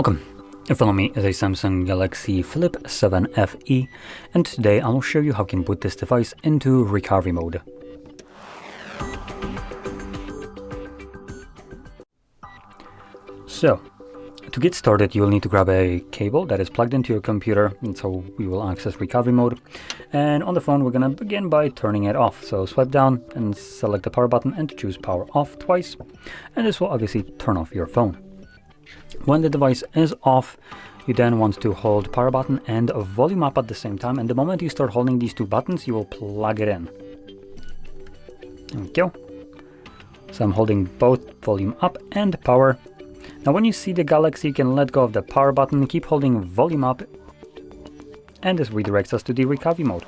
Welcome. In front of me is a Samsung Galaxy Flip 7 FE, and today I will show you how you can boot this device into recovery mode. So, to get started, you'll need to grab a cable that is plugged into your computer, and so we will access recovery mode. And on the phone, we're going to begin by turning it off. So swipe down and select the power button and choose power off twice, and this will obviously turn off your phone. When the device is off, you then want to hold power button and volume up at the same time, and the moment you start holding these two buttons, you will plug it in. There we go. So I'm holding both volume up and power. Now when you see the Galaxy, you can let go of the power button, keep holding volume up, and this redirects us to the recovery mode.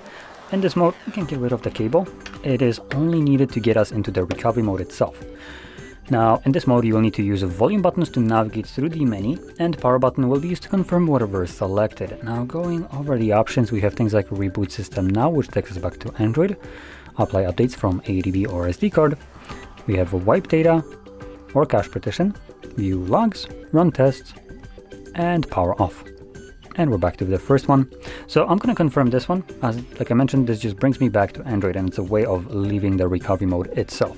In this mode, we can get rid of the cable. It is only needed to get us into the recovery mode itself. Now, in this mode, you will need to use the volume buttons to navigate through the menu, and power button will be used to confirm whatever is selected. Now, going over the options, we have things like Reboot System Now, which takes us back to Android, apply updates from ADB or SD card. We have wipe data or cache partition, view logs, run tests, and power off. And we're back to the first one. So I'm going to confirm this one. As like I mentioned, this just brings me back to Android, and it's a way of leaving the recovery mode itself.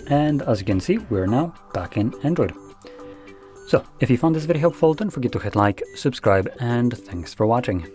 And as you can see, we're now back in Android. So, if you found this video helpful, don't forget to hit like, subscribe, and thanks for watching.